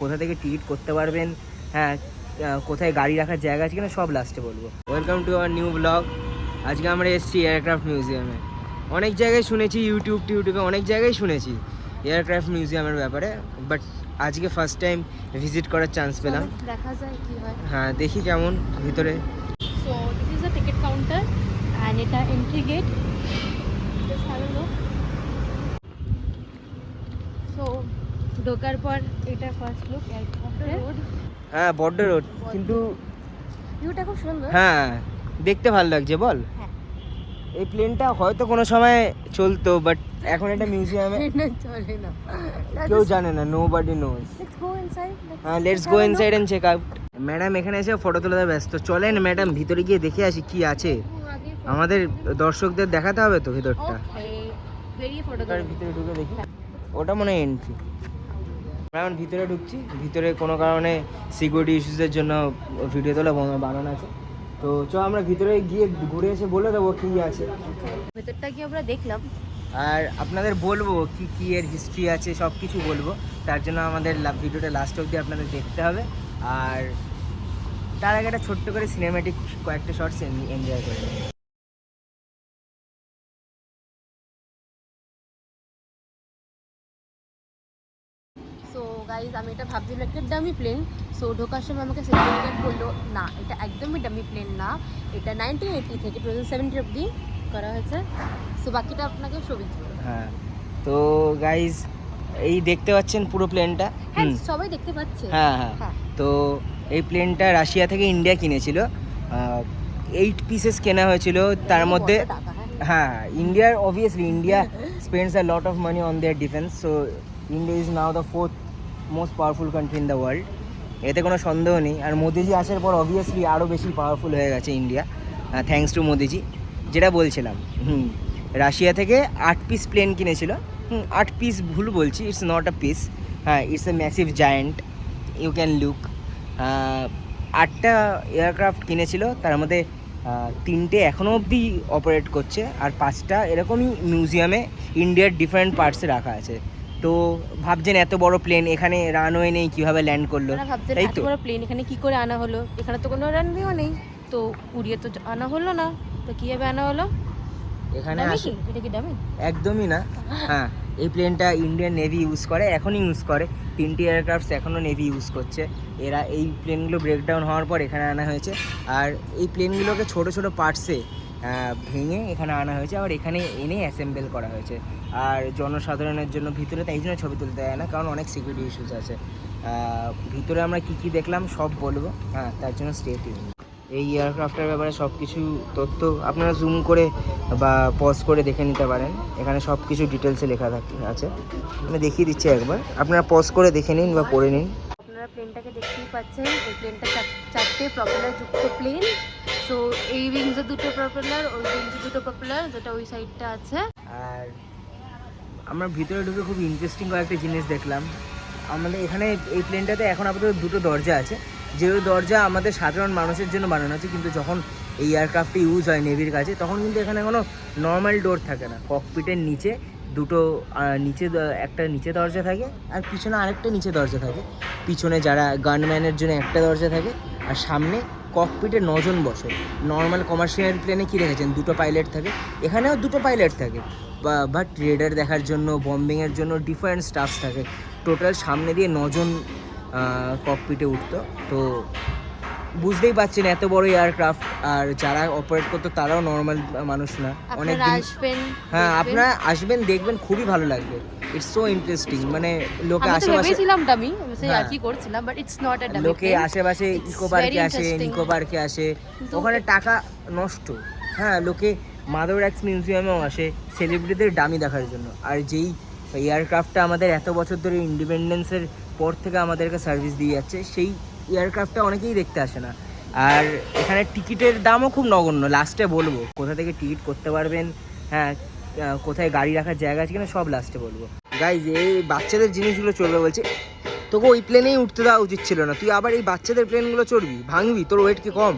কোথা থেকে টিকিট করতে পারবেন, হ্যাঁ কোথায় গাড়ি রাখার জায়গা আছে কিনা সব লাস্টে বলবো। Welcome to our new blog. আজকে আমরা এসেছি এয়ারক্রাফট মিউজিয়ামে। অনেক জায়গায় শুনেছি, ইউটিউবে অনেক জায়গায় শুনেছি এয়ারক্রাফট মিউজিয়ামের ব্যাপারে, বাট আজকে ফার্স্ট টাইম ভিজিট করার চান্স পেলাম। দেখা যায় কি হয়। হ্যাঁ দেখি কেমন ভিতরে। So this is a ticket counter and এটা entry gate. Just have a look. So ঢোকার পর এটা ফার্স্ট লুক এয়ারক্রাফটের রোড। হ্যাঁ বড্ড রোড, কিন্তু ভিউটা খুব সুন্দর। হ্যাঁ দেখতে ভালো লাগছে বল। হ্যাঁ এই প্লেনটা হয়তো কোনো সময় চলতো, বাট এখন এটা মিউজিয়ামে চলে না, কেউ জানে না, nobody knows. Let's go inside. হ্যাঁ let's go inside and check out. Madam এখানে এসে ফটো তোলাতে ব্যস্ত। চলেন ম্যাডাম ভিতরে গিয়ে দেখে আসি কি আছে। আমাদের দর্শকদের দেখাতে হবে তো ভিতরটা। বেরিয়ে ফটো ভিতরে ঢুকে দেখি। ওটা মনে হয় এন্ট্রি। আমরা এখন ভিতরে ঢুকছি। ভিতরে কোনো কারণে সিকিউরিটি ইস্যুসের জন্য ভিডিও তোলা বানানো আছে। তো আমরা ভিতরে গিয়ে ঘুরে এসে বলে দেবো কি আছে। ভেতরটা কি আমরা দেখলাম, আর আপনাদের বলবো কি কি এর হিস্ট্রি আছে, সব কিছু বলবো। তার জন্য আমাদের ভিডিওটা লাস্ট অবধি আপনাদের দেখতে হবে। আর তার আগে একটা ছোট্ট করে সিনেম্যাটিক কয়েকটা শর্টস এনজয় করে। সো গাইজ আমি এটা ভাবছিলাম একটা ডামি প্লেন। সো ঢোকার সময় আমাকে সিকিউরিটি গার্ড বললো না, এটা একদমই ডামি প্লেন না, এটা 1980 থেকে 2070 অবধি করা হয়েছে। সো বাকিটা আপনাকে ছবি দেবো। হ্যাঁ তো গাইজ এই দেখতে পাচ্ছেন পুরো প্লেনটা। হ্যাঁ সবাই দেখতে পাচ্ছে। হ্যাঁ হ্যাঁ তো এই প্লেনটা রাশিয়া থেকে ইন্ডিয়া কিনেছিল। 8 পিসেস কেনা হয়েছিল। তার মধ্যে হ্যাঁ ইন্ডিয়ার obviously India spends a lot of money on their defence. So India is now the 4th most powerful country in the world. এতে কোনো সন্দেহ নেই। আর মোদিজি আসার পর অবভিয়াসলি আরও বেশি পাওয়ারফুল হয়ে গেছে ইন্ডিয়া, থ্যাঙ্কস টু মোদিজি। যেটা বলছিলাম, রাশিয়া থেকে 8 পিস প্লেন কিনেছিল। 8 পিস ভুল বলছি, ইটস নট আ পিস, হ্যাঁ it's a massive giant, you can look. 8টা এয়ারক্রাফট কিনেছিল, তার মধ্যে 3টে এখনও অবধি অপারেট করছে, আর 5টা এরকমই মিউজিয়ামে ইন্ডিয়ার ডিফারেন্ট পার্টসে রাখা আছে। তো ভাবছেন এত বড় প্লেন এখানে রানওয়ে নেই, কীভাবে ল্যান্ড করলো, তাই তো? এত বড় প্লেন এখানে কি করে আনা হলো? এখানে তো কোনো রানওয়েও নেই, তো উড়িয়ে তো আনা হলো না, তো কীভাবে আনা হলো? এখানে এটা কি ডামি? একদমই না। হ্যাঁ এই প্লেনটা ইন্ডিয়ান নেভি ইউজ করে, এখনই ইউজ করে। 3টি এয়ারক্রাফটস এখনও নেভি ইউজ করছে। এরা এই প্লেনগুলো ব্রেকডাউন হওয়ার পর এখানে আনা হয়েছে। আর এই প্লেনগুলোকে ছোট ছোট পার্টসে ভেঙে এখানে আনা হয়েছে, আবার এখানে এনে অ্যাসেম্বল করা হয়েছে। আর জনসাধারণের জন্য ভিতরে তাই জন্য ছবি তুলতে দেয় না, কারণ অনেক সিকিউরিটি ইস্যুস আছে। ভিতরে আমরা কী কী দেখলাম সব বলবো, হ্যাঁ তার জন্য স্টে টিউন। এই এয়ারক্রাফটের ব্যাপারে সব কিছু তথ্য আপনারা জুম করে বা পজ করে দেখে নিতে পারেন। এখানে সব কিছু ডিটেলসে লেখা আছে। আমি দেখিয়ে দিচ্ছি একবার, আপনারা পজ করে দেখে নিন বা পড়ে নিন। আপনারা প্লেনটাকে দেখতেই পাচ্ছেন, এই প্লেনটা 4টে প্রপেলার যুক্ত প্লেন। সো এই উইংসে 2টো প্রপেলার, ওই উইংসে 2টো প্রপেলার, যেটা ওই সাইডটা আছে। আর আমরা ভিতরে ঢুকে খুব ইন্টারেস্টিং কয়েকটা জিনিস দেখলাম। আমাদের এখানে এই প্লেনটাতে এখন আপাতত 2টো দরজা আছে, যেগুলো দরজা আমাদের সাধারণ মানুষের জন্য বানানো আছে। কিন্তু যখন এই এয়ারক্রাফটটি ইউজ হয় নেভির কাছে, তখন কিন্তু এখানে কোনো নর্মাল ডোর থাকে না। ককপিটের নিচে দুটো একটা নিচে দরজা থাকে, আর পিছনে আরেকটা নিচে দরজা থাকে। পিছনে যারা গানম্যানের জন্য একটা দরজা থাকে, আর সামনে ককপিটে 9 জন বসে। নর্মাল কমার্শিয়াল প্লেনে কী রেখেছেন, 2টো পাইলট থাকে, এখানেও 2টো পাইলট থাকে। বাট রেডার দেখার জন্য, বম্বিংয়ের জন্য ডিফারেন্ট স্টাফস থাকে। টোটাল সামনে দিয়ে 9 জন ককপিটে উঠতো। তো বুঝতেই পারছেন এত বড় এয়ারক্রাফট, আর যারা অপারেট করতো তারাও নর্মাল মানুষ না। অনেক হ্যাঁ আপনারা আসবেন, দেখবেন, খুবই ভালো লাগবে। It's so interesting. মানে লোকে আশেপাশে লোকে আশেপাশে নিকো পার্কে আসে, ওখানে টাকা নষ্ট। হ্যাঁ লোকে মাদার এক্স মিউজিয়ামেও আসে সেলিব্রিটিদের ডামি দেখার জন্য। আর যেই এয়ারক্রাফটটা আমাদের এত বছর ধরে ইন্ডিপেন্ডেন্সের পর থেকে আমাদেরকে সার্ভিস দিয়ে যাচ্ছে, সেই এয়ারক্রাফটটা অনেকেই দেখতে আসে না। আর এখানে টিকিটের দামও খুব নগণ্য। লাস্টে বলবো কোথা থেকে টিকিট করতে পারবেন, হ্যাঁ কোথায় গাড়ি রাখার জায়গা আছে কিনা সব লাস্টে বলবো। গাইজ এই বাচ্চাদের জিনিসগুলো চলবে বলছে, তোকে ওই প্লেনেই উঠতে দেওয়া উচিত ছিল না। তুই আবার এই বাচ্চাদের প্লেনগুলো চড়বি, ভাঙবি, তোর ওয়েট কি কম?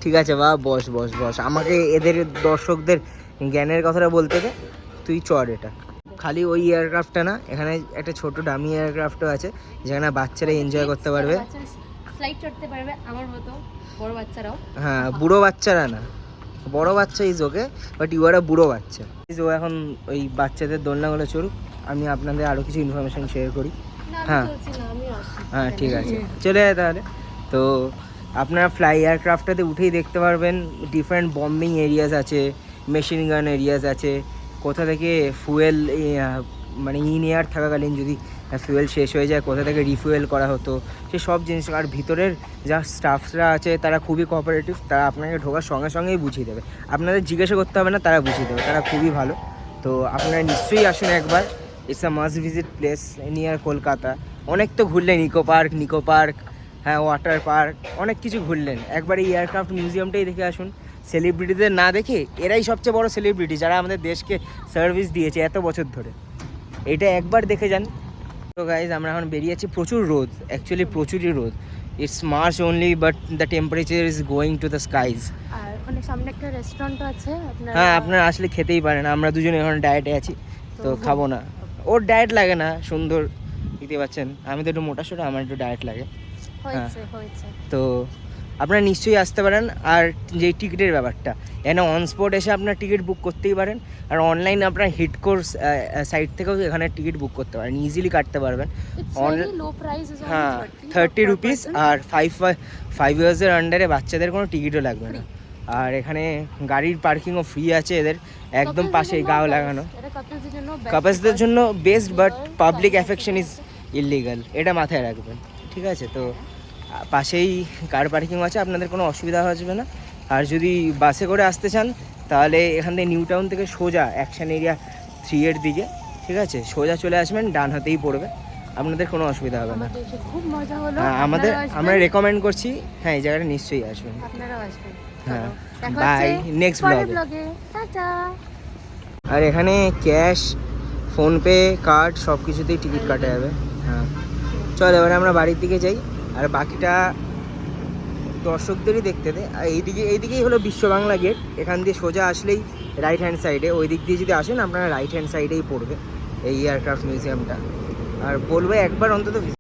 ঠিক আছে বা বস বস বস, আমাকে এদের দর্শকদের জ্ঞানের কথাটা বলতে দে, তুই চড় এটা। খালি ওই এয়ারক্রাফটটা না, এখানে একটা ছোট ডামি এয়ারক্রাফটও আছে যেখানে বাচ্চারা এনজয় করতে পারবে। ফ্লাইট চড়তে পারবে আমার মতো, বড় বাচ্চারাও। হ্যাঁ, বুড়ো বাচ্চারা না, বড় বাচ্চা is okay, but you are বুড়ো বাচ্চা। ও এখন ওই বাচ্চাদের দোলনাগুলো চড়ুক, আমি আপনাদের আরও কিছু ইনফরমেশান শেয়ার করি। হ্যাঁ হ্যাঁ ঠিক আছে, চলে যায় তাহলে। তো আপনারা ফ্লাই এয়ারক্রাফটটাতে উঠেই দেখতে পারবেন ডিফারেন্ট বম্বিং এরিয়াস আছে, মেশিন গান এরিয়াস আছে, কোথা থেকে ফুয়েল মানে ইন এয়ার থাকাকালীন যদি ফুয়েল শেষ হয়ে যায় কোথা থেকে রিফুয়েল করা হতো, সে সব জিনিস। আর ভিতরের যা স্টাফরা আছে তারা খুবই কোঅপারেটিভ, তারা আপনাকে ঢোকার সঙ্গে সঙ্গেই বুঝিয়ে দেবে, আপনাদের জিজ্ঞাসা করতে হবে না, তারা বুঝিয়ে দেবে, তারা খুবই ভালো। তো আপনারা নিশ্চয়ই আসুন একবার, it's a must visit place near Kolkata. অনেক তো ঘুরলেন, নিকো পার্ক, হ্যাঁ ওয়াটার পার্ক, অনেক কিছু ঘুরলেন, একবার এই এয়ারক্রাফট মিউজিয়ামটাই দেখে আসুন। সেলিব্রিটিদের না দেখে, এরাই সবচেয়ে বড় সেলিব্রিটি যারা আমাদের দেশকে সার্ভিস দিয়েছে এত বছর ধরে, এটা একবার দেখে যান। তো গাইজ আমরা এখন বেরিয়েছি, প্রচুর রোদ, অ্যাকচুয়ালি প্রচুরই রোদ। It's March only, but the temperature is going to the skies. আর ওখানে সামনে একটা রেস্টুরেন্টও আছে, হ্যাঁ আপনারা আসলে খেতেই পারেন, আমরা দুজনে এখন ডায়েটে আছি তো খাবো না। ওর ডায়েট লাগে না, সুন্দর দিতে পারছেন, আমি তো একটু মোটা সোটা, আমার একটু ডায়েট লাগে। হয়েছে। তো আপনারা নিশ্চয়ই আসতে পারেন। আর যে টিকিটের ব্যাপারটা, এখানে অন স্পট এসে আপনার টিকিট বুক করতেই পারেন, আর অনলাইনে আপনার হিট কোর্স সাইট থেকেও এখানে টিকিট বুক করতে পারেন, ইজিলি কাটতে পারবেন। হ্যাঁ 30 রুপিস, আর 5 ইয়ার্সের আন্ডারে বাচ্চাদের কোনো টিকিটও লাগবে না। আর এখানে গাড়ির পার্কিংও ফ্রি আছে এদের, একদম পাশেই গাও লাগানো। কাপলসদের জন্য best, but public affection is illegal, এটা মাথায় রাখবেন, ঠিক আছে? তো পাশেই কার পার্কিং আছে, আপনাদের কোনো অসুবিধা আসবে না। আর যদি বাসে করে আসতে চান তাহলে এখান থেকে নিউ টাউন থেকে সোজা অ্যাকশন এরিয়া 3 এর দিকে, ঠিক আছে, সোজা চলে আসবেন, ডান হাতেই পড়বে, আপনাদের কোনো অসুবিধা হবে না। খুব মজা হলো, হ্যাঁ আমরা রেকমেন্ড করছি, হ্যাঁ এই জায়গাটা নিশ্চয়ই আসবেন। আপনারাও আসবেন। হ্যাঁ বাই, নেক্সট ব্লগে। টাটা। আর এখানে ক্যাশ, ফোনপে, কার্ড সব কিছুতেই টিকিট কাটা যাবে। হ্যাঁ চল এবারে আমরা বাড়ির দিকে যাই, আর বাকিটা দর্শকদেরই দেখতে দে। আর এইদিকেই হলো বিশ্ব বাংলা গেট, এখান দিয়ে সোজা আসলেই রাইট হ্যান্ড সাইডে, ওই দিক দিয়ে যদি আসেন আপনারা রাইট হ্যান্ড সাইডেই পড়বে এই এয়ারক্রাফট মিউজিয়ামটা। আর বলবো একবার অন্তত